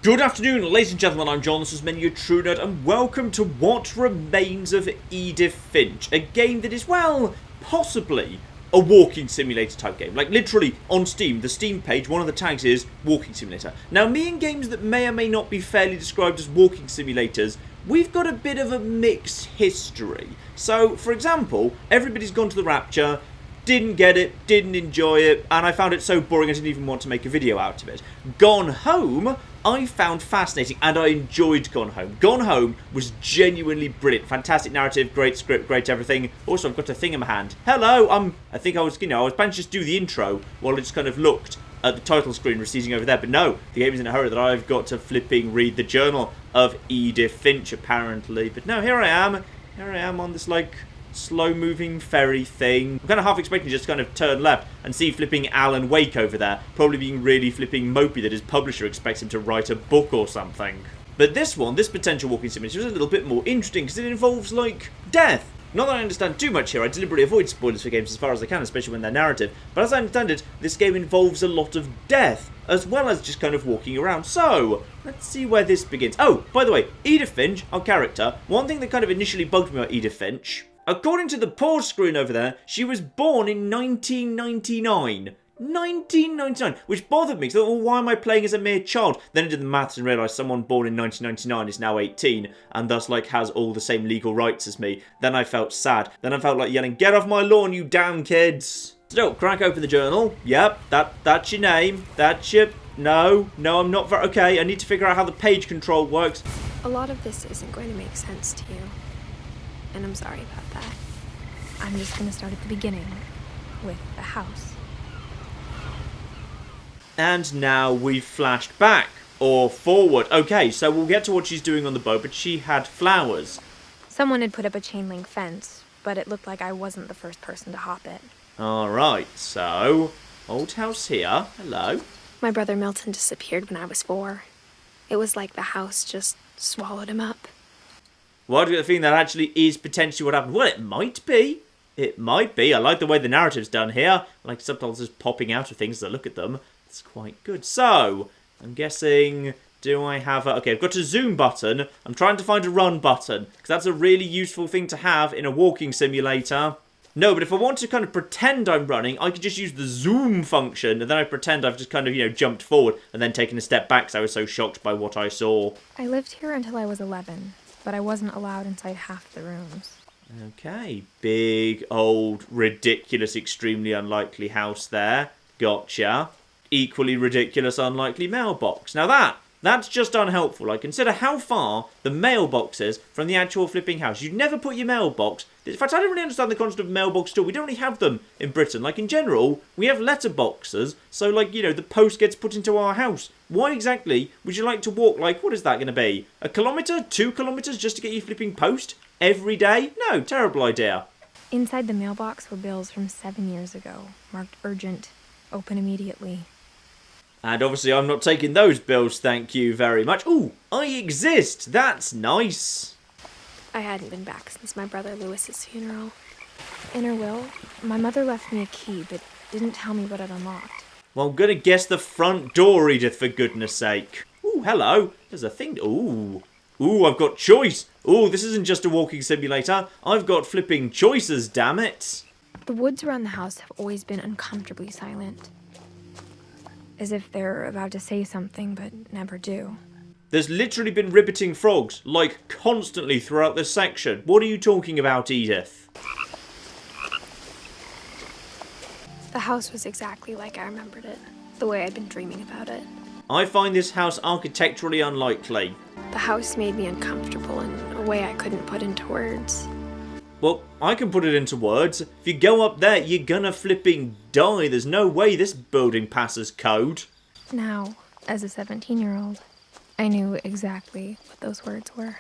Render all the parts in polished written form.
Good afternoon, ladies and gentlemen, I'm John, this is Menu True Nerd, and welcome to What Remains of Edith Finch, a game that is, well, possibly a walking simulator type game. Like, literally, on Steam, the Steam page, one of the tags is walking simulator. Now, me and games that may or may not be fairly described as walking simulators, we've got a bit of a mixed history. So, for example, Everybody's Gone to the Rapture, didn't get it, didn't enjoy it, and I found it so boring I didn't even want to make a video out of it. Gone Home, I found fascinating, and I enjoyed Gone Home. Gone Home was genuinely brilliant. Fantastic narrative, great script, great everything. Also, I've got a thing in my hand. Hello, I think I was planning to just do the intro while I just kind of looked at the title screen receding over there. But no, the game is in a hurry that I've got to flipping read the journal of Edith Finch, apparently. But no, here I am on this, like, slow-moving ferry thing. I'm kind of half expecting to just kind of turn left and see flipping Alan Wake over there, probably being really flipping mopey that his publisher expects him to write a book or something. But this potential walking simulator, is a little bit more interesting because it involves, like, death. Not that I understand too much here, I deliberately avoid spoilers for games as far as I can, especially when they're narrative, but as I understand it, this game involves a lot of death, as well as just kind of walking around. So, let's see where this begins. Oh, by the way, Edith Finch, our character, one thing that kind of initially bugged me about Edith Finch, according to the pause screen over there, she was born in 1999. 1999, which bothered me. So, well, why am I playing as a mere child? Then I did the maths and realised someone born in 1999 is now 18, and thus, like, has all the same legal rights as me. Then I felt sad. Then I felt like yelling, "Get off my lawn, you damn kids!" Still, crack open the journal. Yep, that's your name. That's your... No, I'm not very... Okay, I need to figure out how the page control works. A lot of this isn't going to make sense to you. And I'm sorry about that. I'm just going to start at the beginning, with the house. And now we've flashed back, or forward. Okay, so we'll get to what she's doing on the boat, but she had flowers. Someone had put up a chain link fence, but it looked like I wasn't the first person to hop it. Alright, so, old house here, hello. My brother Milton disappeared when I was 4. It was like the house just swallowed him up. Well, I've got the feeling that actually is potentially what happened. Well, it might be. It might be. I like the way the narrative's done here. I like subtitles just popping out of things as I look at them. It's quite good. So, I'm guessing... Do I have a... Okay, I've got a zoom button. I'm trying to find a run button, because that's a really useful thing to have in a walking simulator. No, but if I want to kind of pretend I'm running, I could just use the zoom function, and then I pretend I've just kind of, jumped forward and then taken a step back because I was so shocked by what I saw. I lived here until I was 11. But I wasn't allowed inside half the rooms. Okay, big, old, ridiculous, extremely unlikely house there. Gotcha. Equally ridiculous, unlikely mailbox. Now that's just unhelpful. Like, consider how far the mailbox is from the actual flipping house. You'd never put your mailbox... In fact, I don't really understand the concept of mailbox still. We don't really have them in Britain. Like, in general, we have letterboxes. So, like, the post gets put into our house. Why exactly would you like to walk, like, what is that going to be? 1 kilometre? 2 kilometres just to get your flipping post? Every day? No, terrible idea. Inside the mailbox were bills from 7 years ago, marked urgent, open immediately. And obviously I'm not taking those bills, thank you very much. Ooh, I exist! That's nice! I hadn't been back since my brother Lewis's funeral. In her will, my mother left me a key, but didn't tell me what it unlocked. Well, I'm gonna guess the front door, Edith, for goodness sake. Ooh, hello. There's a thing. Ooh, I've got choice. Ooh, this isn't just a walking simulator. I've got flipping choices, damn it. The woods around the house have always been uncomfortably silent. As if they're about to say something, but never do. There's literally been ribbiting frogs, like, constantly throughout this section. What are you talking about, Edith? The house was exactly like I remembered it, the way I'd been dreaming about it. I find this house architecturally unlikely. The house made me uncomfortable in a way I couldn't put into words. Well, I can put it into words. If you go up there, you're gonna flipping die. There's no way this building passes code. Now, as a 17-year-old, I knew exactly what those words were.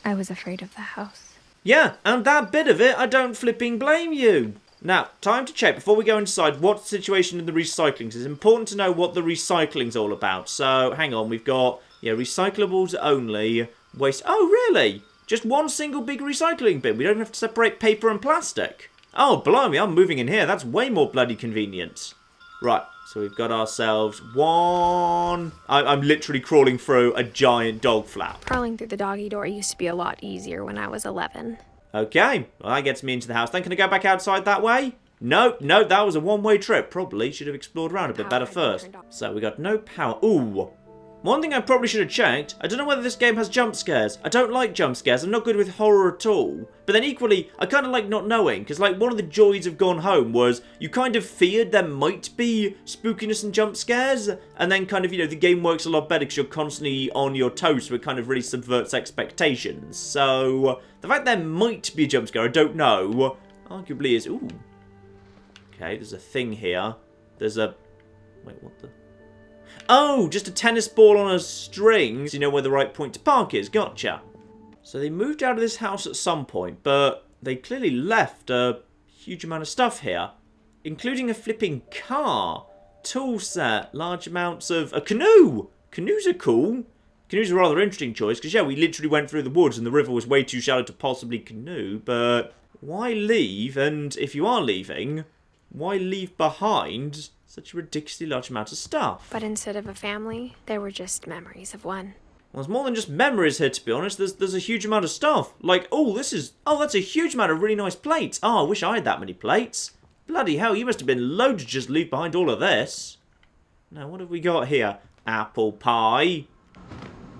I was afraid of the house. Yeah, and that bit of it, I don't flipping blame you. Now, time to check before we go inside what the situation in the recycling is. It's important to know what the recycling's all about. So, hang on, we've got, recyclables only, waste... Oh, really? Just one single big recycling bin. We don't have to separate paper and plastic. Oh, blimey, I'm moving in here. That's way more bloody convenient. Right, So we've got ourselves one... I'm literally crawling through a giant dog flap. Crawling through the doggy door used to be a lot easier when I was 11. Okay, well, that gets me into the house. Then can I go back outside that way? No, that was a one-way trip. Probably should have explored around a bit better first. So we got no power. Ooh. One thing I probably should have checked, I don't know whether this game has jump scares. I don't like jump scares, I'm not good with horror at all. But then equally, I kind of like not knowing, because like one of the joys of Gone Home was you kind of feared there might be spookiness and jump scares, and then kind of, you know, the game works a lot better because you're constantly on your toes, so it kind of really subverts expectations. So, the fact there might be a jump scare, I don't know, arguably is, ooh. Okay, there's a thing here. There's a, wait, what the? Oh, just a tennis ball on a string, so you know where the right point to park is. Gotcha. So they moved out of this house at some point, but they clearly left a huge amount of stuff here, including a flipping car, tool set, large amounts of... a canoe! Canoes are cool. Canoes are a rather interesting choice, because yeah, we literally went through the woods and the river was way too shallow to possibly canoe, but why leave? And if you are leaving, why leave behind such a ridiculously large amount of stuff? But instead of a family, there were just memories of one. Well, there's more than just memories here, to be honest. There's a huge amount of stuff. Like, that's a huge amount of really nice plates. Oh, I wish I had that many plates. Bloody hell, you must have been low to just leave behind all of this. Now, what have we got here? Apple pie.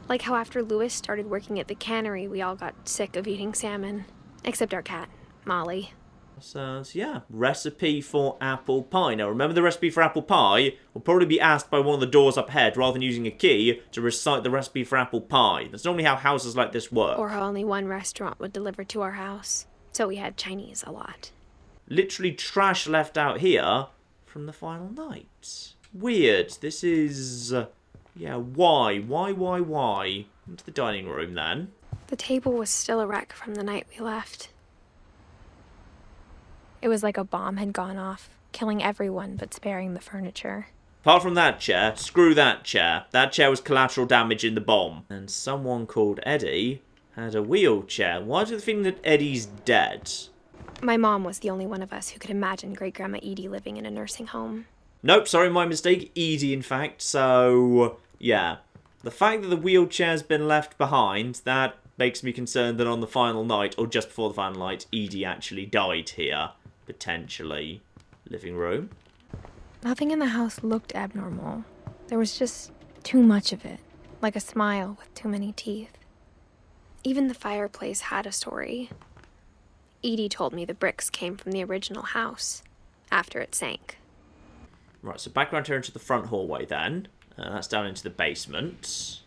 Like how after Lewis started working at the cannery, we all got sick of eating salmon. Except our cat, Molly. So, yeah, recipe for apple pie. Now, remember the recipe for apple pie will probably be asked by one of the doors up ahead rather than using a key to recite the recipe for apple pie. That's normally how houses like this work. Or how only one restaurant would deliver to our house. So we had Chinese a lot. Literally trash left out here from the final night. Weird. This is... yeah, why? Why? Into the dining room, then. The table was still a wreck from the night we left. It was like a bomb had gone off, killing everyone but sparing the furniture. Apart from that chair, screw that chair. That chair was collateral damage in the bomb. And someone called Eddie had a wheelchair. Why do they think that Eddie's dead? My mom was the only one of us who could imagine Great-Grandma Edie living in a nursing home. Nope, sorry, my mistake. Edie, in fact. So, yeah. The fact that the wheelchair's been left behind, that makes me concerned that on the final night, or just before the final night, Edie actually died here. Potentially. Living room. Nothing in the house looked abnormal. There was just too much of it, like a smile with too many teeth. Even the fireplace had a story. Edie told me the bricks came from the original house, after it sank. Right, so back around here into the front hallway then. That's down into the basement.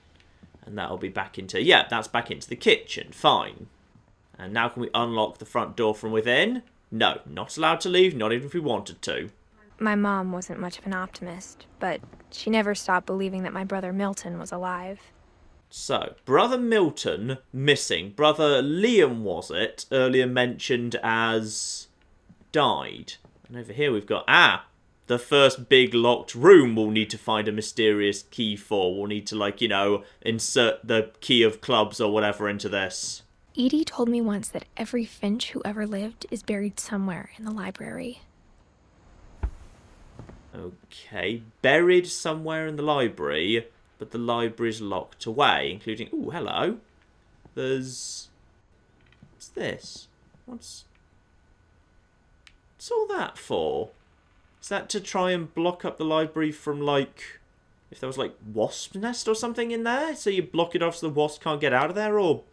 And that'll be back into... yeah, that's back into the kitchen. Fine. And now can we unlock the front door from within? No, not allowed to leave, not even if we wanted to. My mom wasn't much of an optimist, but she never stopped believing that my brother Milton was alive. So, Brother Milton, missing. Brother Liam, was it, earlier mentioned as died. And over here we've got, the first big locked room we'll need to find a mysterious key for. We'll need to, like, you know, insert the key of clubs or whatever into this. Edie told me once that every Finch who ever lived is buried somewhere in the library. Okay, buried somewhere in the library, but the library's locked away, including... ooh, hello. There's... what's this? What's all that for? Is that to try and block up the library from, like... if there was, like, wasp nest or something in there? So you block it off so the wasp can't get out of there, or...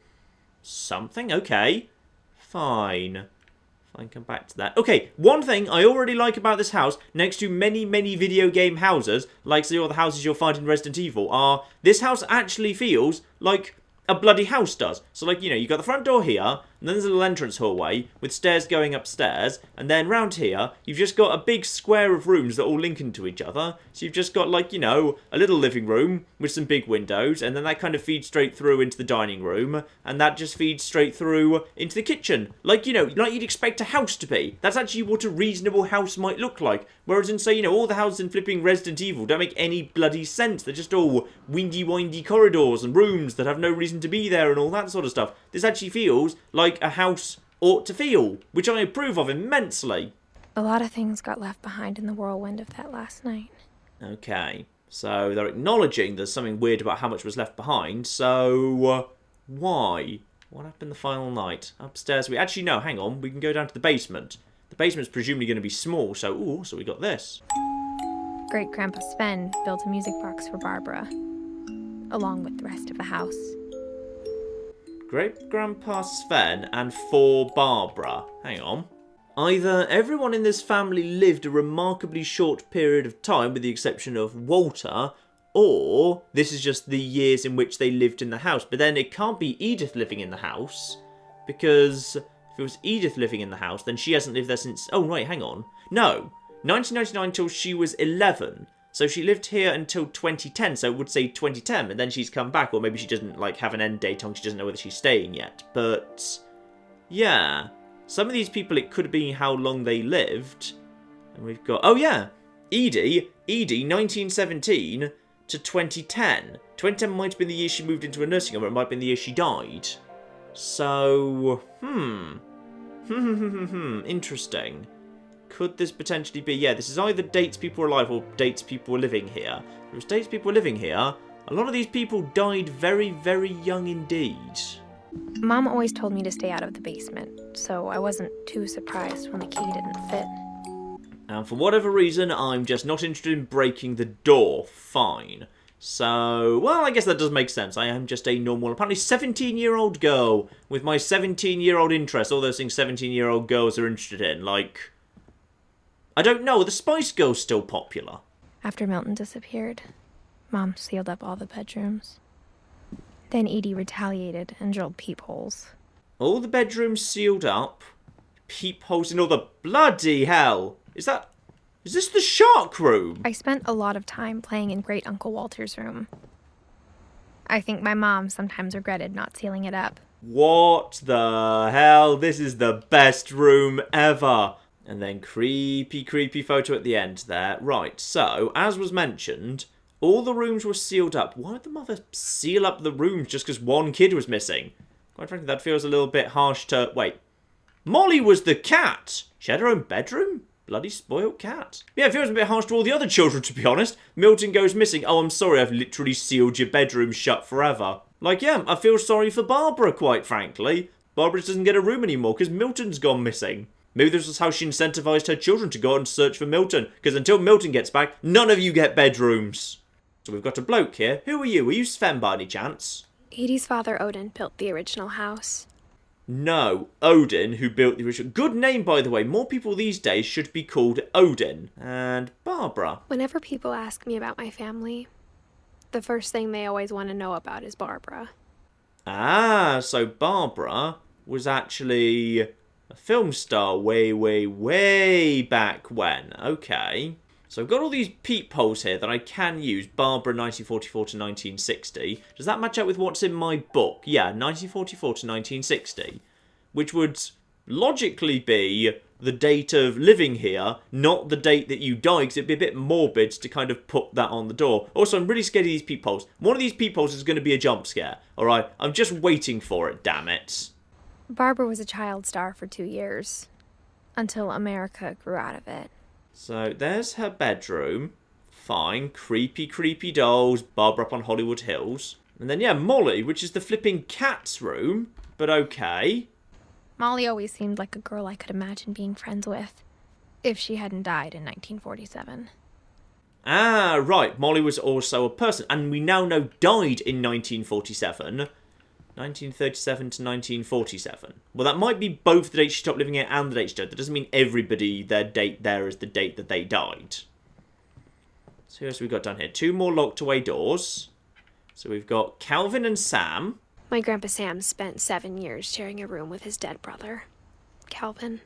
something? Okay. Fine. Come back to that. Okay, one thing I already like about this house, next to many, many video game houses, like say all the houses you'll find in Resident Evil, are this house actually feels like a bloody house does. So, like, you know, you've got the front door here, and then there's a little entrance hallway with stairs going upstairs, and then round here, you've just got a big square of rooms that all link into each other. So you've just got, like, you know, a little living room with some big windows, and then that kind of feeds straight through into the dining room, and that just feeds straight through into the kitchen. Like, you know, like you'd expect a house to be. That's actually what a reasonable house might look like. Whereas in, say, you know, all the houses in flipping Resident Evil don't make any bloody sense. They're just all windy-windy corridors and rooms that have no reason to be there and all that sort of stuff. This actually feels like a house ought to feel, which I approve of immensely. A lot of things got left behind in the whirlwind of that last night. Okay, so they're acknowledging there's something weird about how much was left behind, so why? What happened the final night? Upstairs we... Actually, no, hang on, we can go down to the basement. The basement's presumably going to be small, so... Ooh, so we got this. Great-Grandpa Sven built a music box for Barbara, along with the rest of the house. Great-Grandpa Sven and for Barbara. Hang on. Either everyone in this family lived a remarkably short period of time, with the exception of Walter, or this is just the years in which they lived in the house. But then it can't be Edith living in the house, because if it was Edith living in the house, then she hasn't lived there since... Oh, right, hang on. No, 1999 till she was 11. So she lived here until 2010, so it would say 2010, and then she's come back, or maybe she doesn't, like, have an end date on, she doesn't know whether she's staying yet. But, yeah, some of these people, it could have been how long they lived. And we've got, oh yeah, Edie, 1917 to 2010. 2010 might have been the year she moved into a nursing home, or it might have been the year she died. So, interesting. Could this potentially be... Yeah, this is either dates people were alive or dates people were living here. If it was dates people were living here, a lot of these people died very, very young indeed. Mom always told me to stay out of the basement, so I wasn't too surprised when the key didn't fit. And for whatever reason, I'm just not interested in breaking the door. Fine. So, well, I guess that does make sense. I am just a normal, apparently 17-year-old girl with my 17-year-old interests. All those things 17-year-old girls are interested in, like... I don't know, are the Spice Girls still popular? After Milton disappeared, Mom sealed up all the bedrooms. Then Edie retaliated and drilled peepholes. All the bedrooms sealed up, peepholes in all the... Bloody hell! Is this the shark room? I spent a lot of time playing in Great Uncle Walter's room. I think my mom sometimes regretted not sealing it up. What the hell? This is the best room ever. And then creepy, creepy photo at the end there. Right, so, as was mentioned, all the rooms were sealed up. Why would the mother seal up the rooms just because one kid was missing? Quite frankly, that feels a little bit harsh to... Wait. Molly was the cat! She had her own bedroom? Bloody spoiled cat. Yeah, it feels a bit harsh to all the other children, to be honest. Milton goes missing. Oh, I'm sorry, I've literally sealed your bedroom shut forever. Like, yeah, I feel sorry for Barbara, quite frankly. Barbara doesn't get a room anymore because Milton's gone missing. Maybe this was how she incentivized her children to go out and search for Milton, because until Milton gets back, none of you get bedrooms. So we've got a bloke here. Who are you? Are you Sven by any chance? Edie's father, Odin, built the original house. No, Odin, who built the original... Good name, by the way. More people these days should be called Odin. And Barbara. Whenever people ask me about my family, the first thing they always want to know about is Barbara. Ah, so Barbara was actually... a film star way, way, way back when. Okay. So I've got all these peepholes here that I can use. Barbara 1944 to 1960. Does that match up with what's in my book? Yeah, 1944 to 1960. Which would logically be the date of living here, not the date that you died, because it'd be a bit morbid to kind of put that on the door. Also, I'm really scared of these peepholes. One of these peepholes is going to be a jump scare. Alright, I'm just waiting for it, damn it. Barbara was a child star for 2 years, until America grew out of it. So, there's her bedroom. Fine. Creepy, creepy dolls. Barbara up on Hollywood Hills. And then, yeah, Molly, which is the flipping cat's room. But okay. Molly always seemed like a girl I could imagine being friends with, if she hadn't died in 1947. Ah, right. Molly was also a person. And we now know died in 1947. 1937 to 1947. Well, that might be both the date she stopped living here and the date she died. That doesn't mean everybody, their date there is the date that they died. So who else have we got down here? 2 more locked away doors. So we've got Calvin and Sam. My Grandpa Sam spent 7 years sharing a room with his dead brother, Calvin.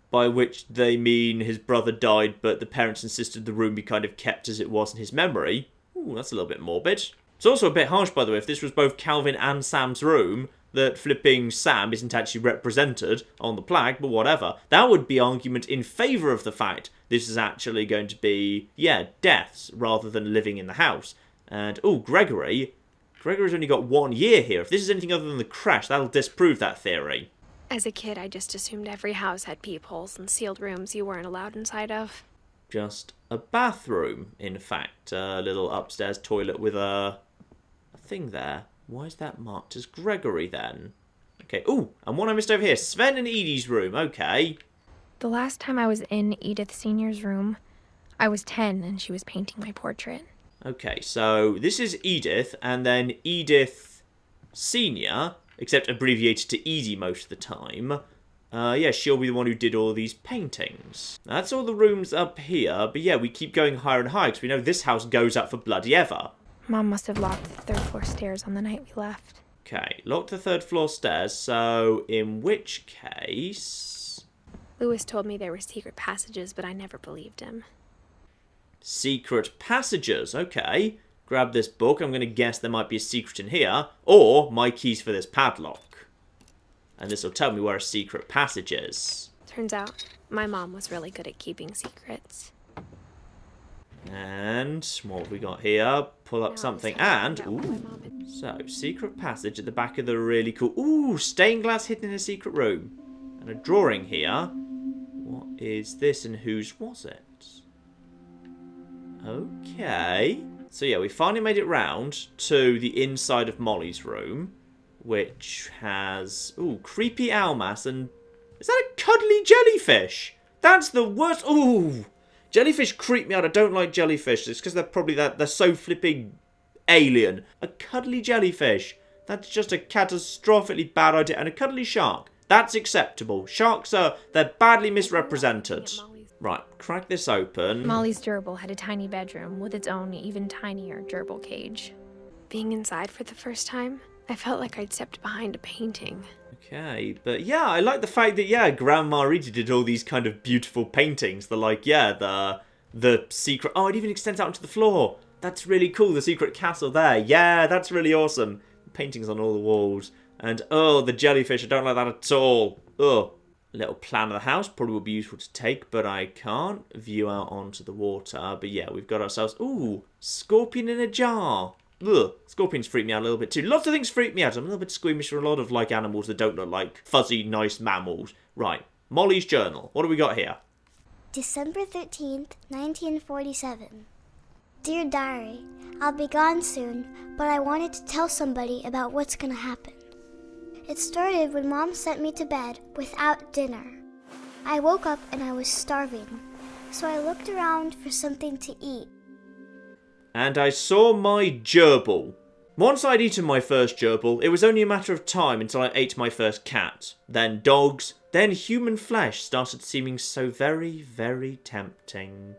By which they mean his brother died, but the parents insisted the room be kind of kept as it was in his memory. Ooh, that's a little bit morbid. It's also a bit harsh, by the way, if this was both Calvin and Sam's room, that flipping Sam isn't actually represented on the plaque, but whatever. That would be argument in favour of the fact this is actually going to be, yeah, deaths, rather than living in the house. And, oh, Gregory's only got 1 year here. If this is anything other than the crash, that'll disprove that theory. As a kid, I just assumed every house had peepholes and sealed rooms you weren't allowed inside of. just a bathroom, in fact. A little upstairs toilet with a thing there. Why is that marked as Gregory, then? Okay, ooh, and one I missed over here. Sven and Edie's room, okay. The last time I was in Edith Sr.'s room, I was 10 and she was painting my portrait. Okay, so this is Edith, and then Edith Senior, except abbreviated to Edie most of the time. Yeah, she'll be the one who did all these paintings. That's all the rooms up here, but yeah, we keep going higher and higher, because we know this house goes up for bloody ever. Mom must have locked the 3rd floor stairs on the night we left. Okay, locked the 3rd floor stairs, so in which case... Lewis told me there were secret passages, but I never believed him. Secret passages, okay. Grab this book, I'm going to guess there might be a secret in here, or my keys for this padlock. And this will tell me where a secret passage is. Turns out, my mom was really good at keeping secrets. And what have we got here? Pull up something, and... Ooh. So, secret passage at the back of the really cool... Ooh, stained glass hidden in a secret room. And a drawing here. What is this, and whose was it? Okay. So yeah, we finally made it round to the inside of Molly's room, which has, ooh, creepy Almas, and is that a cuddly jellyfish? That's the worst. Ooh, jellyfish creep me out. I don't like jellyfish. It's because they're so flipping alien. A cuddly jellyfish. That's just a catastrophically bad idea. And a cuddly shark. That's acceptable. Sharks they're badly misrepresented. Right, crack this open. Molly's gerbil had a tiny bedroom with its own even tinier gerbil cage. Being inside for the first time, I felt like I'd stepped behind a painting. Okay, but yeah, I like the fact that, yeah, Grandma Edie did all these kind of beautiful paintings. The, like, yeah, the secret... Oh, it even extends out onto the floor. That's really cool, the secret castle there. Yeah, that's really awesome. Paintings on all the walls. And, oh, the jellyfish, I don't like that at all. Ugh. A little plan of the house probably would be useful to take, but I can't. View out onto the water. But yeah, we've got ourselves... Ooh, scorpion in a jar. Ugh, scorpions freak me out a little bit too. Lots of things freak me out. I'm a little bit squeamish for a lot of like animals that don't look like fuzzy, nice mammals. Right, Molly's journal. What do we got here? December 13th, 1947. Dear Diary, I'll be gone soon, but I wanted to tell somebody about what's gonna happen. It started when Mom sent me to bed without dinner. I woke up and I was starving, so I looked around for something to eat. And I saw my gerbil. Once I'd eaten my first gerbil, it was only a matter of time until I ate my first cat. Then dogs, then human flesh started seeming so very, very tempting.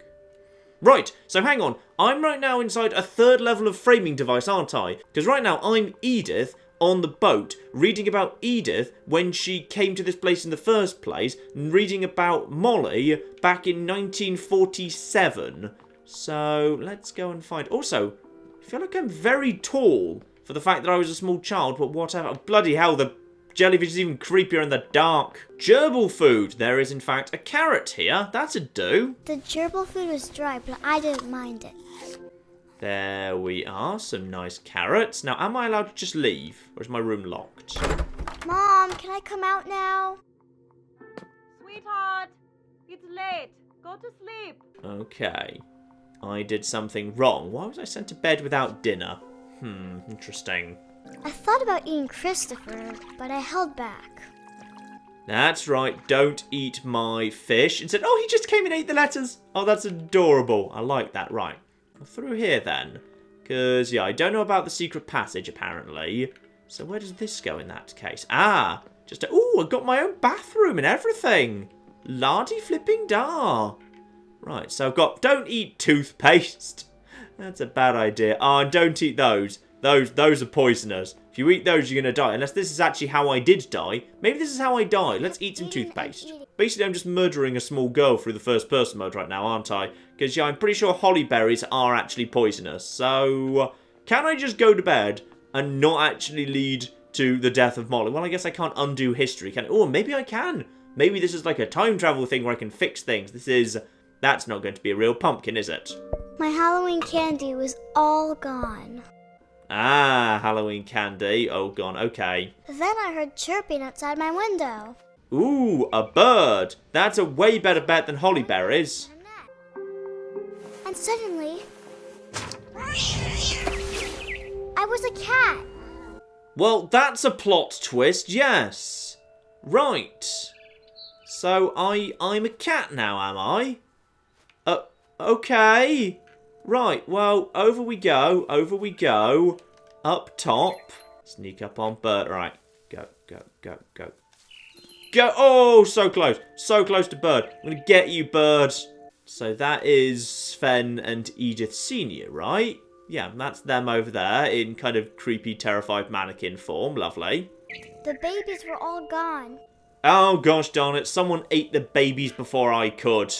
Right, so hang on. I'm right now inside a 3rd level of framing device, aren't I? Because right now I'm Edith on the boat, reading about Edith when she came to this place in the first place, and reading about Molly back in 1947. So, let's go and find... Also, I feel like I'm very tall for the fact that I was a small child, but whatever. Oh, bloody hell, the jellyfish is even creepier in the dark. Gerbil food. There is, in fact, a carrot here. That's a do. The gerbil food was dry, but I didn't mind it. There we are. Some nice carrots. Now, am I allowed to just leave? Or is my room locked? Mom, can I come out now? Sweetheart, it's late. Go to sleep. Okay. I did something wrong. Why was I sent to bed without dinner? Interesting. I thought about eating Christopher, but I held back. That's right, don't eat my fish. And said, oh, he just came and ate the letters. Oh, that's adorable. I like that. Right. Through here then. Because, yeah, I don't know about the secret passage, apparently. So where does this go in that case? Ah, just ooh, I got my own bathroom and everything. Lardy flipping dar. Right, so I've got, don't eat toothpaste. That's a bad idea. Oh, and don't eat those. Those are poisonous. If you eat those, you're going to die. Unless this is actually how I did die. Maybe this is how I died. Let's eat some toothpaste. Basically, I'm just murdering a small girl through the first person mode right now, aren't I? Because, yeah, I'm pretty sure holly berries are actually poisonous. So, can I just go to bed and not actually lead to the death of Molly? Well, I guess I can't undo history, can I? Oh, maybe I can. Maybe this is like a time travel thing where I can fix things. That's not going to be a real pumpkin, is it? My Halloween candy was all gone. Ah, Halloween candy. Oh, gone. Okay. Then I heard chirping outside my window. Ooh, a bird. That's a way better bet than holly berries. And suddenly, I was a cat. Well, that's a plot twist, yes. Right. So I'm a cat now, am I? Okay. Right, well, over we go. Up top. Sneak up on Bert. Right. Go. Go. Oh, so close. So close to Bird. I'm going to get you, Bird. So that is Sven and Edith Senior, right? Yeah, that's them over there in kind of creepy, terrified mannequin form. Lovely. The babies were all gone. Oh, gosh darn it. Someone ate the babies before I could.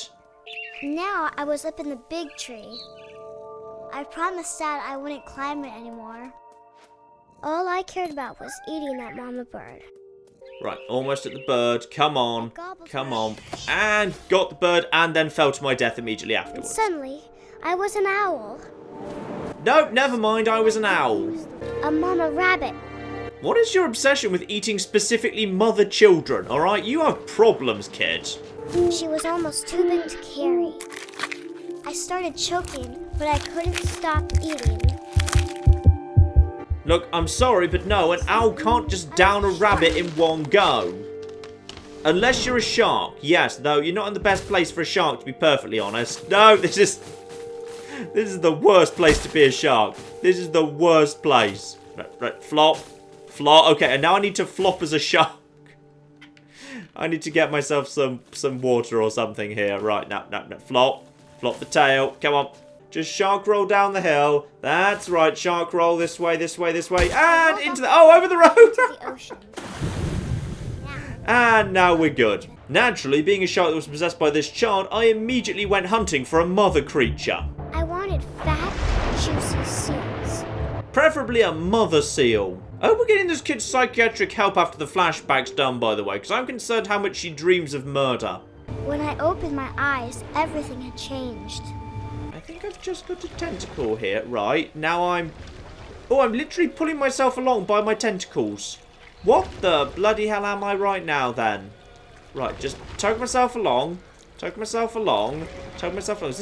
Now I was up in the big tree. I promised Dad I wouldn't climb it anymore. All I cared about was eating that mama bird. Right, almost at the bird. Come on. And got the bird and then fell to my death immediately And afterwards. suddenly, I was an owl. No, never mind. I was an owl. A mama rabbit. What is your obsession with eating specifically mother children, alright? You have problems, kid. She was almost too big to carry. I started choking, but I couldn't stop eating. Look, I'm sorry, but no, an owl can't just down a rabbit in one go. Unless you're a shark. Yes, though, you're not in the best place for a shark, to be perfectly honest. No, this is the worst place to be a shark. This is the worst place. Right, flop. Okay, and now I need to flop as a shark. I need to get myself some water or something here. Right, no, flop. Flop the tail. Come on. Just shark roll down the hill. That's right, shark roll this way, and into the... Oh, over the road! The ocean. And now we're good. Naturally, being a shark that was possessed by this child, I immediately went hunting for a mother creature. I wanted fat, juicy seals. Preferably a mother seal. I hope we're getting this kid psychiatric help after the flashback's done, by the way, because I'm concerned how much she dreams of murder. When I opened my eyes, everything had changed. I think I've just got a tentacle here. Right, now I'm literally pulling myself along by my tentacles. What the bloody hell am I right now, then? Right, just tug myself along. Is this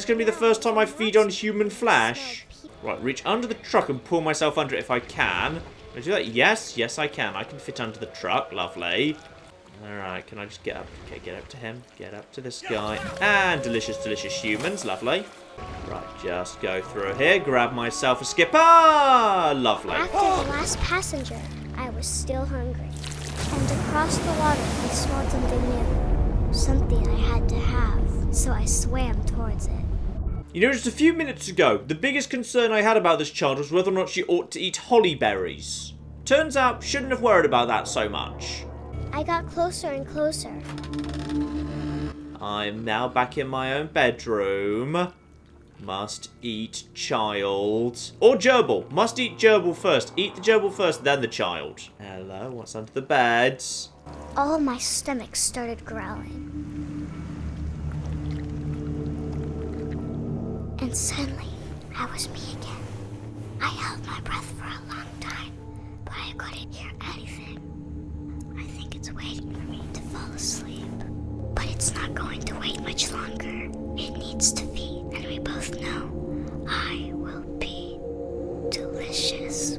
going to be the first time I feed on human flesh? Right, reach under the truck and pull myself under it if I can. Can I do that? Yes, I can. I can fit under the truck. Lovely. Alright, can I just get up? Okay, get up to him. Get up to this guy. And delicious humans. Lovely. Right, just go through here. Grab myself a skipper. Lovely. After the last passenger, I was still hungry. And across the water, I smelled something new. Something I had to have. So I swam towards it. You know, just a few minutes ago, the biggest concern I had about this child was whether or not she ought to eat holly berries. Turns out, shouldn't have worried about that so much. I got closer and closer. I'm now back in my own bedroom. Must eat child. Or gerbil. Must eat gerbil first. Eat the gerbil first, then the child. Hello, what's under the bed? All my stomach started growling. And suddenly, I was me again. I held my breath for a long time, but I couldn't hear anything. I think it's waiting for me to fall asleep. But it's not going to wait much longer. It needs to feed, and we both know I will be delicious.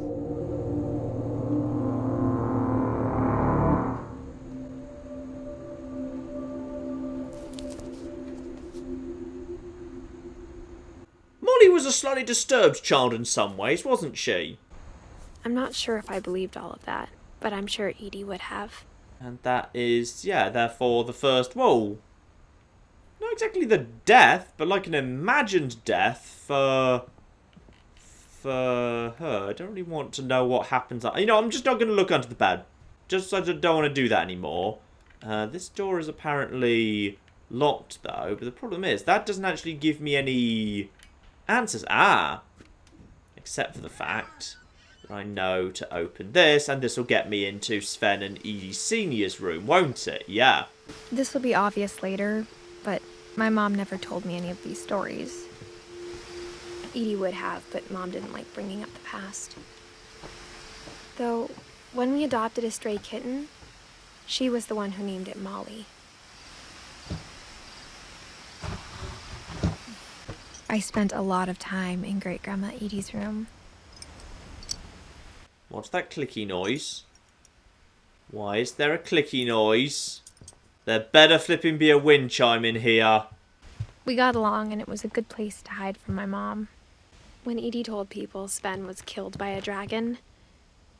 Molly was a slightly disturbed child in some ways, wasn't she? I'm not sure if I believed all of that, but I'm sure Edie would have. And that is, yeah, therefore the first, well, not exactly the death, but like an imagined death for her. I don't really want to know what happens. You know, I'm just not going to look under the bed. Just I don't want to do that anymore. This door is apparently locked, though, but the problem is that doesn't actually give me any answers. Except for the fact that I know to open this, and this will get me into Sven and Edie Senior's room, won't it? Yeah. This will be obvious later, but my mom never told me any of these stories. Edie would have, but Mom didn't like bringing up the past. Though, when we adopted a stray kitten, she was the one who named it Molly. I spent a lot of time in Great-Grandma Edie's room. What's that clicky noise? Why is there a clicky noise? There better flipping be a wind chime in here. We got along, and it was a good place to hide from my mom. When Edie told people Sven was killed by a dragon,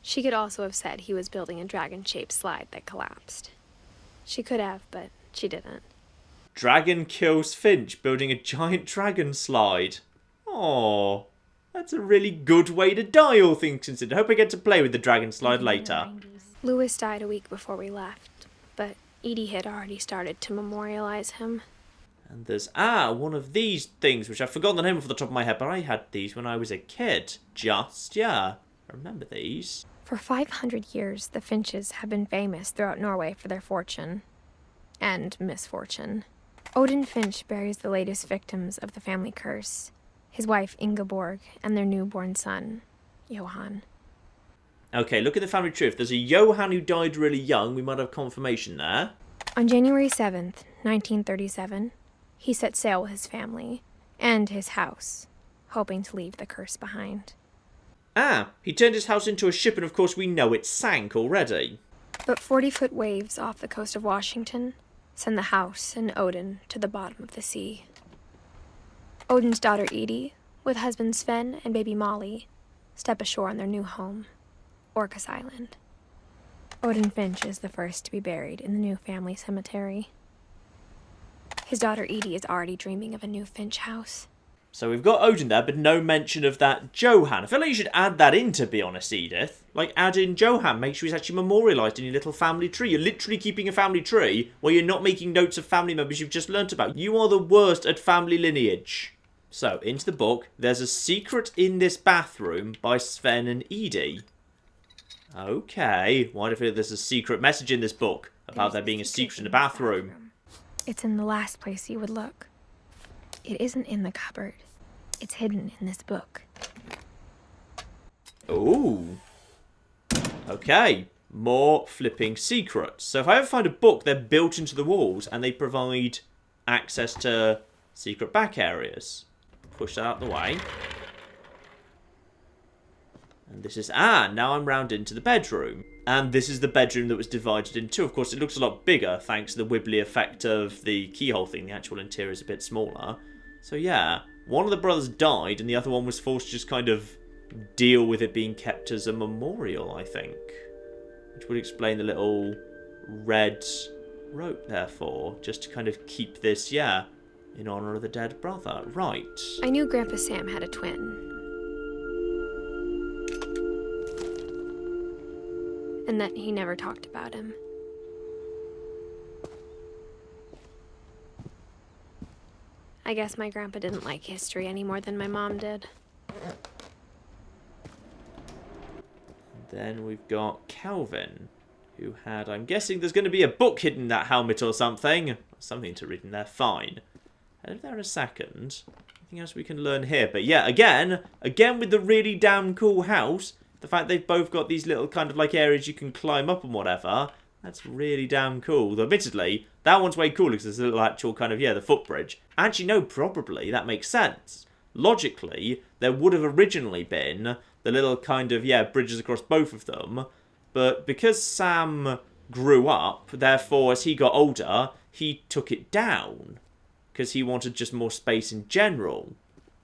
she could also have said he was building a dragon-shaped slide that collapsed. She could have, but she didn't. Dragon kills Finch, building a giant dragon slide. Oh, that's a really good way to die, all things considered. Hope I get to play with the dragon slide later. Lewis died a week before we left, but Edie had already started to memorialize him. And there's, one of these things, which I've forgotten the name off the top of my head, but I had these when I was a kid. I remember these. For 500 years, the Finches have been famous throughout Norway for their fortune. And misfortune. Odin Finch buries the latest victims of the family curse. His wife, Ingeborg, and their newborn son, Johan. Okay, look at the family tree. If there's a Johan who died really young, we might have confirmation there. On January 7th, 1937, he set sail with his family and his house, hoping to leave the curse behind. He turned his house into a ship, and of course we know it sank already. But 40-foot waves off the coast of Washington send the house and Odin to the bottom of the sea. Odin's daughter Edie, with husband Sven and baby Molly, step ashore on their new home, Orcas Island. Odin Finch is the first to be buried in the new family cemetery. His daughter Edie is already dreaming of a new Finch house. So we've got Odin there, but no mention of that Johan. I feel like you should add that in, to be honest, Edith. Like, add in Johan. Make sure he's actually memorialised in your little family tree. You're literally keeping a family tree where you're not making notes of family members you've just learnt about. You are the worst at family lineage. So, into the book. There's a secret in this bathroom by Sven and Edie. Okay. Why do I feel there's a secret message in this book about there being a secret in the bathroom? It's in the last place you would look. It isn't in the cupboard. It's hidden in this book. Ooh. Okay. More flipping secrets. So if I ever find a book, they're built into the walls and they provide access to secret back areas. Push that out of the way. And this is... now I'm round into the bedroom. And this is the bedroom that was divided in two. Of course, it looks a lot bigger thanks to the wibbly effect of the keyhole thing. The actual interior is a bit smaller. So yeah, one of the brothers died and the other one was forced to just kind of deal with it being kept as a memorial, I think. Which would explain the little red rope there for. Just to kind of keep this, in honour of the dead brother. Right. I knew Grandpa Sam had a twin. And that he never talked about him. I guess my grandpa didn't like history any more than my mom did. Then we've got Calvin, who had, I'm guessing there's going to be a book hidden in that helmet or something. Something to read in there, fine. Head there a second. Anything else we can learn here? But yeah, again with the really damn cool house, the fact they've both got these little kind of like areas you can climb up and whatever, that's really damn cool. Though admittedly, that one's way cooler because there's a little actual kind of, the footbridge. Actually, no, probably, that makes sense. Logically, there would have originally been the little kind of, bridges across both of them. But because Sam grew up, therefore, as he got older, he took it down. Because he wanted just more space in general.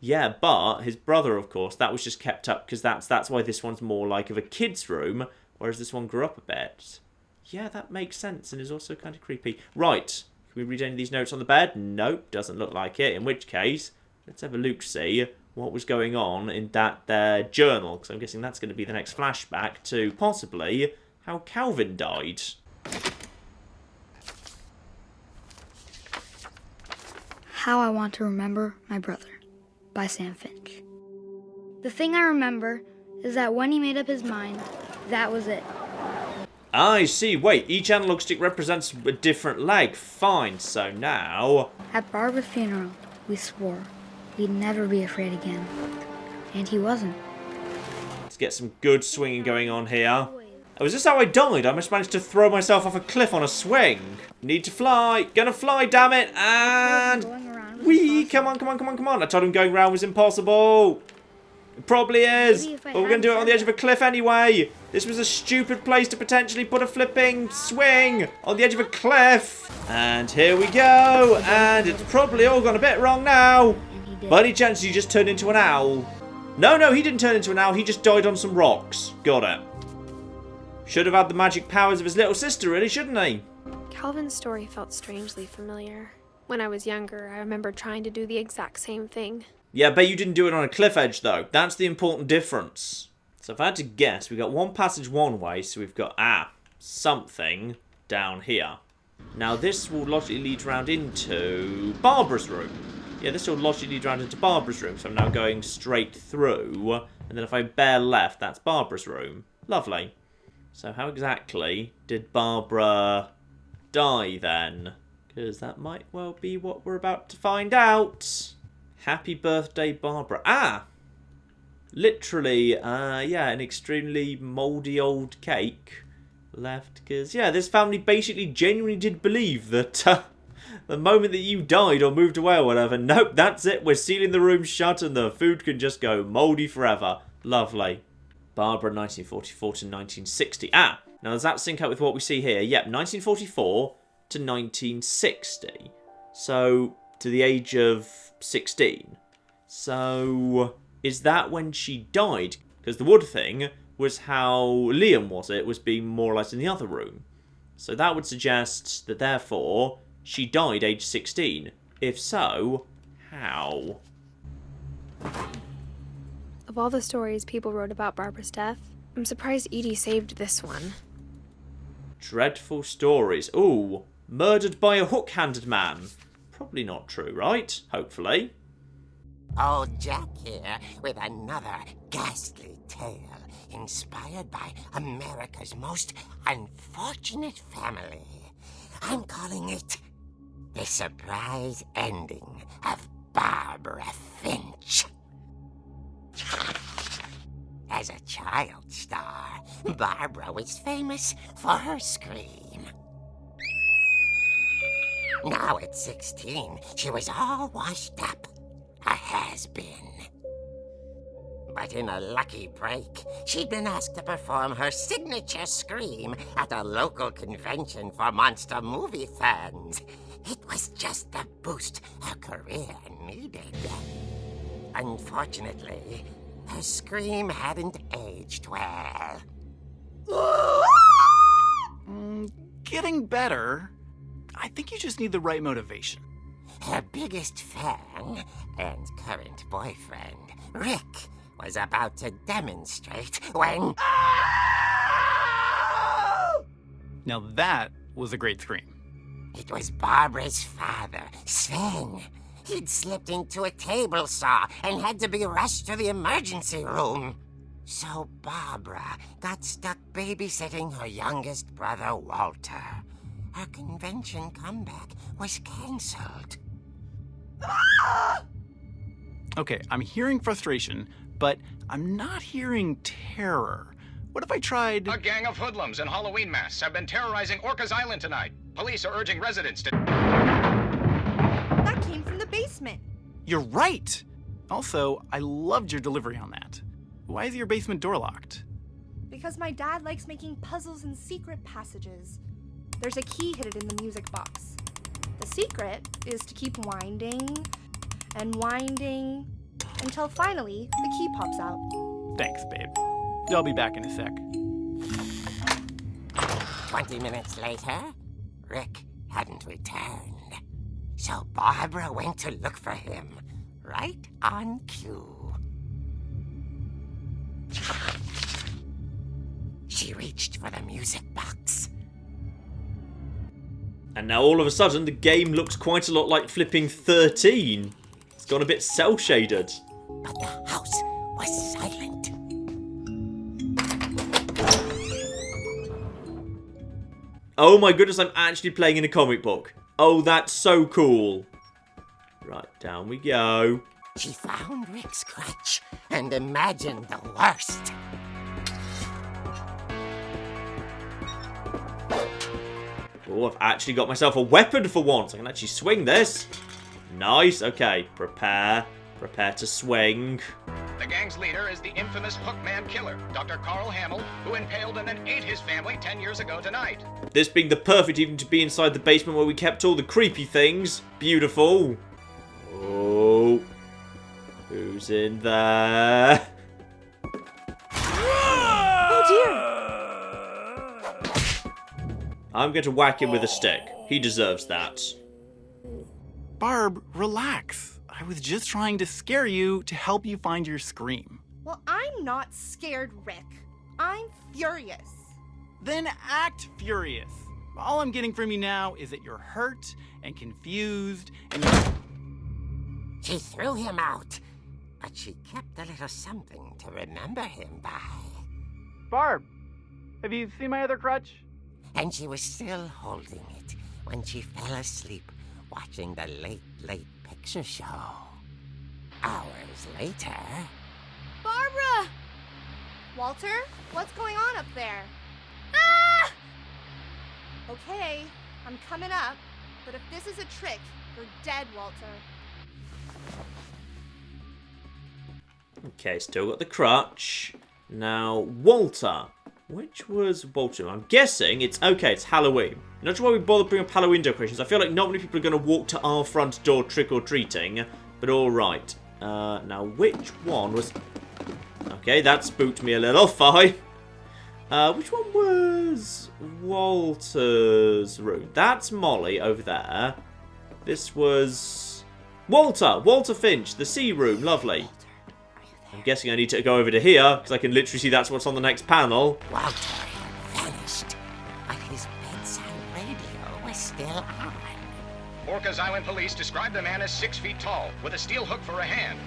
Yeah, but his brother, of course, that was just kept up because that's why this one's more like of a kid's room, whereas this one grew up a bit. Yeah, that makes sense and is also kind of creepy. Right, can we read any of these notes on the bed? Nope, doesn't look like it. In which case, let's have a look see what was going on in that journal, because I'm guessing that's going to be the next flashback to possibly how Calvin died. How I Want to Remember My Brother by Sam Finch. The thing I remember is that when he made up his mind, that was it. I see. Wait, each analog stick represents a different leg. Fine, so now... At Barbara's funeral, we swore we'd never be afraid again. And he wasn't. Let's get some good swinging going on here. Oh, is this how I died? I must manage to throw myself off a cliff on a swing. Need to fly. Gonna fly, damn it. And... Wee! Come on, come on, come on, come on. I told him going round was impossible. It probably is. Maybe if I But we're going to do it on the hadn't edge of a cliff anyway. This was a stupid place to potentially put a flipping swing on the edge of a cliff. And here we go. And it's probably all gone a bit wrong now. And he did. By any chance you just turned into an owl? No, he didn't turn into an owl. He just died on some rocks. Got it. Should have had the magic powers of his little sister, really, shouldn't he? Calvin's story felt strangely familiar. When I was younger, I remember trying to do the exact same thing. Yeah, but you didn't do it on a cliff edge, though. That's the important difference. So if I had to guess, we've got one passage one way, so we've got, something down here. Now, this will logically lead round into Barbara's room. Yeah, this will logically lead round into Barbara's room, so I'm now going straight through. And then if I bear left, that's Barbara's room. Lovely. So how exactly did Barbara die, then? Because that might well be what we're about to find out. Happy birthday, Barbara. Literally, yeah, an extremely mouldy old cake left. Because, yeah, this family basically genuinely did believe that the moment that you died or moved away or whatever, nope, that's it. We're sealing the room shut and the food can just go mouldy forever. Lovely. Barbara, 1944 to 1960. Now does that sync up with what we see here? Yep, 1944 to 1960. So, to the age of 16. So, is that when she died? Because the wood thing was how Liam was being more or less in the other room. So that would suggest that therefore she died age 16. If so, how? Of all the stories people wrote about Barbara's death, I'm surprised Edie saved this one. Dreadful stories. Ooh, murdered by a hook-handed man. Probably not true, right? Hopefully. Old Jack here with another ghastly tale inspired by America's most unfortunate family. I'm calling it The Surprise Ending of Barbara Finch. As a child star, Barbara was famous for her scream. Now at 16, she was all washed up. A has-been. But in a lucky break, she'd been asked to perform her signature scream at a local convention for monster movie fans. It was just the boost her career needed. Unfortunately, her scream hadn't aged well. Getting better. I think you just need the right motivation. Her biggest fan and current boyfriend, Rick, was about to demonstrate when... Now that was a great scream. It was Barbara's father, Sven. He'd slipped into a table saw and had to be rushed to the emergency room. So Barbara got stuck babysitting her youngest brother, Walter. Her convention comeback was cancelled. Okay, I'm hearing frustration, but I'm not hearing terror. What if I tried... A gang of hoodlums in Halloween masks have been terrorizing Orcas Island tonight. Police are urging residents to... That came from the basement. You're right! Also, I loved your delivery on that. Why is your basement door locked? Because my dad likes making puzzles and secret passages. There's a key hidden in the music box. The secret is to keep winding and winding until finally the key pops out. Thanks, babe. I'll be back in a sec. 20 minutes later, Rick hadn't returned. So Barbara went to look for him, right on cue. She reached for the music box. And now all of a sudden the game looks quite a lot like flipping 13. It's gone a bit cel-shaded. But the house was silent. Oh my goodness, I'm actually playing in a comic book. Oh, that's so cool. Right, down we go. She found Rick's crutch and imagined the worst. Oh, I've actually got myself a weapon for once. I can actually swing this. Nice. Okay. Prepare to swing. The gang's leader is the infamous Hookman killer, Dr. Carl Hamill, who impaled and then ate his family 10 years ago tonight. This being the perfect evening to be inside the basement where we kept all the creepy things. Beautiful. Oh. Who's in there? Oh dear! I'm going to whack him with a stick. He deserves that. Barb, relax. I was just trying to scare you to help you find your scream. Well, I'm not scared, Rick. I'm furious. Then act furious. All I'm getting from you now is that you're hurt and confused and She threw him out, but she kept a little something to remember him by. Barb, have you seen my other crutch? And she was still holding it when she fell asleep watching the late picture show. Hours later... Barbara! Walter, what's going on up there? Ah! Okay, I'm coming up, but if this is a trick, you're dead, Walter. Okay, still got the crutch. Now, Walter. Which was Walter? I'm guessing it's Halloween. Not sure why we bother bringing up Halloween decorations. I feel like not many people are going to walk to our front door trick-or-treating, but alright. Now, which one was... Okay, that spooked me a little. Fine. Which one was Walter's room? That's Molly over there. This was... Walter Finch, the C room. Lovely. I'm guessing I need to go over to here, because I can literally see that's what's on the next panel. Walter had vanished, but his bedside radio was still on. Orcas Island police describe the man as 6 feet tall, with a steel hook for a hand.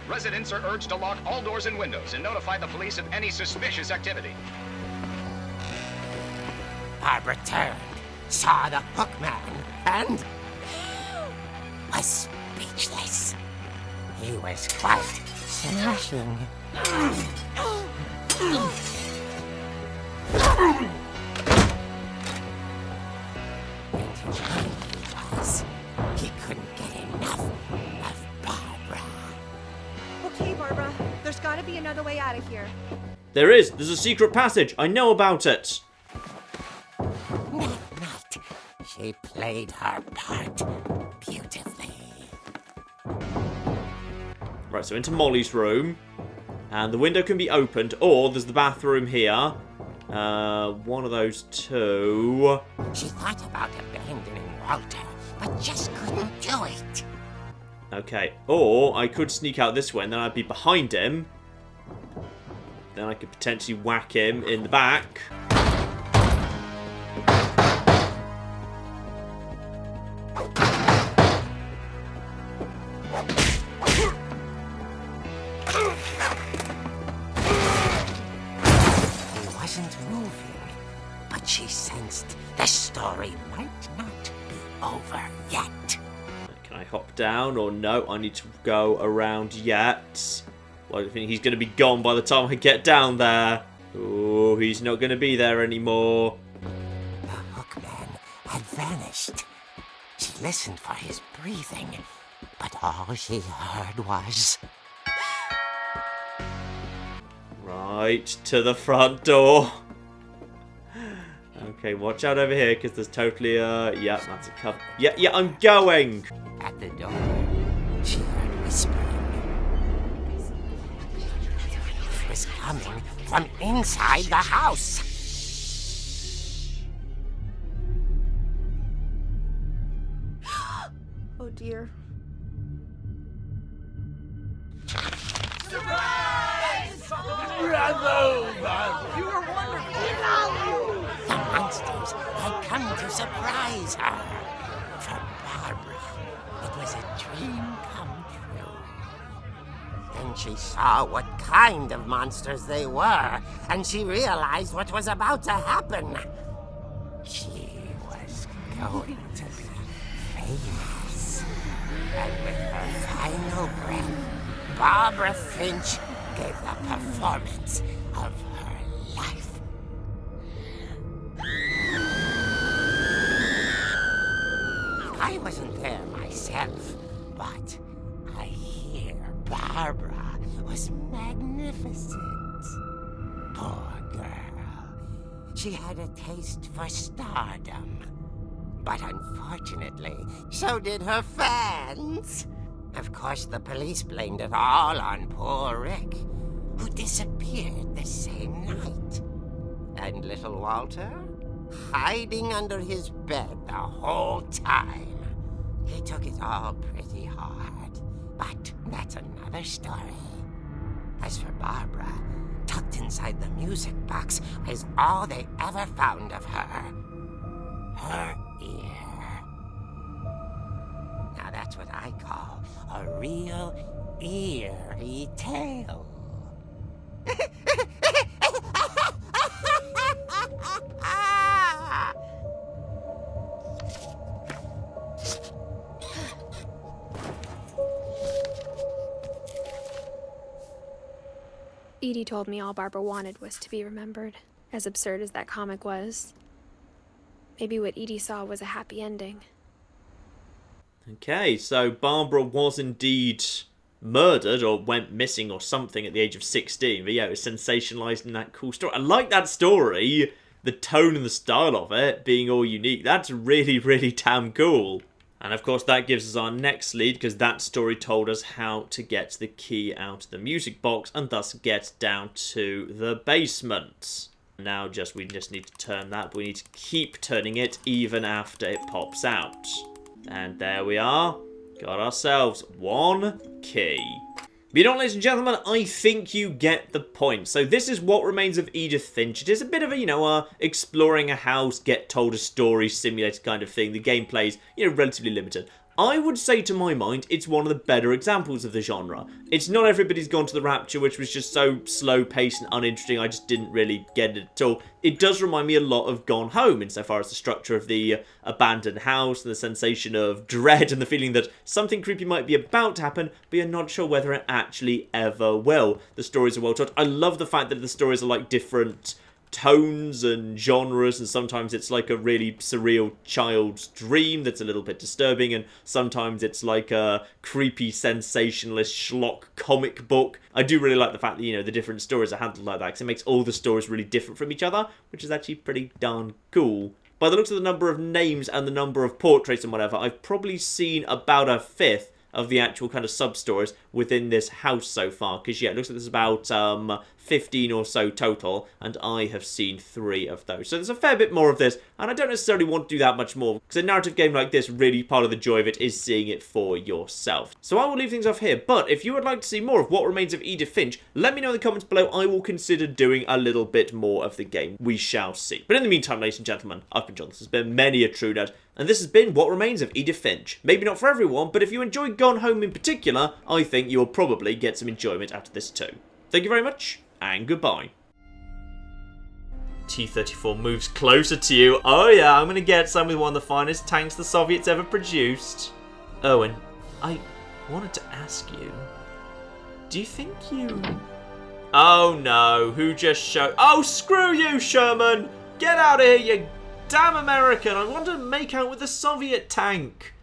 Residents are urged to lock all doors and windows and notify the police of any suspicious activity. Barbara turned, saw the hookman, and was speechless. He was quite smashing. He couldn't get enough of Barbara. Okay, Barbara, there's gotta be another way out of here. There is. There's a secret passage. I know about it. That night, she played her part beautifully. Right, so into Molly's room. And the window can be opened, or there's the bathroom here. One of those two. She thought about abandoning Walter, but just couldn't do it. Okay, or I could sneak out this way and then I'd be behind him. Then I could potentially whack him in the back. He wasn't moving, but she sensed the story might not be over yet. Can I hop down or no? I need to go around yet. Well, I think he's going to be gone by the time I get down there. Oh, he's not going to be there anymore. The hookman had vanished. She listened for his breathing, but all she heard was... Right, to the front door. Okay, watch out over here, because there's totally yeah, that's a cover. Yeah, I'm going! At the door, she heard whispering. It was coming from inside the house. Oh dear. The monsters had come to surprise her. For Barbara, it was a dream come true. Then she saw what kind of monsters they were, and she realized what was about to happen. She was going to be famous. And with her final breath, Barbara Finch gave the performance of her life. I wasn't there myself, But I hear Barbara was magnificent. Poor girl. She had a taste for stardom. But unfortunately, so did her fans. Of course, the police blamed it all on poor Rick, who disappeared the same night. And little Walter? Hiding under his bed the whole time. He took it all pretty hard. But that's another story. As for Barbara, tucked inside the music box is all they ever found of her. Her ear. Now that's what I call a real eerie tale. Edie told me all Barbara wanted was to be remembered, as absurd as that comic was. Maybe what Edie saw was a happy ending. Okay, so Barbara was indeed murdered or went missing or something at the age of 16. But yeah, it was sensationalised in that cool story. I like that story. The tone and the style of it being all unique. That's really, really damn cool. And of course that gives us our next lead, because that story told us how to get the key out of the music box and thus get down to the basement. Now we just need to turn that, but we need to keep turning it even after it pops out. And there we are. Got ourselves one key. But you know what, ladies and gentlemen, I think you get the point. So this is What Remains of Edith Finch. It is a bit of a, exploring a house, get told a story, simulator kind of thing. The gameplay is, relatively limited. I would say, to my mind, it's one of the better examples of the genre. It's not Everybody's Gone to the Rapture, which was just so slow-paced and uninteresting, I just didn't really get it at all. It does remind me a lot of Gone Home, insofar as the structure of the abandoned house, and the sensation of dread, and the feeling that something creepy might be about to happen, but you're not sure whether it actually ever will. The stories are well told. I love the fact that the stories are like different tones and genres, and sometimes it's like a really surreal child's dream that's a little bit disturbing, and sometimes it's like a creepy sensationalist schlock comic book. I do really like the fact that, the different stories are handled like that, because it makes all the stories really different from each other, which is actually pretty darn cool. By the looks of the number of names and the number of portraits and whatever, I've probably seen about a fifth of the actual kind of sub-stories within this house so far, because yeah, it looks like there's about 15 or so total, and I have seen 3 of those. So there's a fair bit more of this, and I don't necessarily want to do that much more, because a narrative game like this, really part of the joy of it is seeing it for yourself. So I will leave things off here, but if you would like to see more of What Remains of Edith Finch, let me know in the comments below. I will consider doing a little bit more of the game. We shall see. But in the meantime, ladies and gentlemen, I've been John. This has been many a true nerd, and this has been What Remains of Edith Finch. Maybe not for everyone, but if you enjoyed Gone Home in particular, I think you'll probably get some enjoyment out of this too. Thank you very much, and goodbye. T-34 moves closer to you. Oh yeah, I'm going to get some with one of the finest tanks the Soviets ever produced. Owen, I wanted to ask you, do you think you... Oh no, who just showed... Oh, screw you, Sherman! Get out of here, you damn American! I want to make out with the Soviet tank!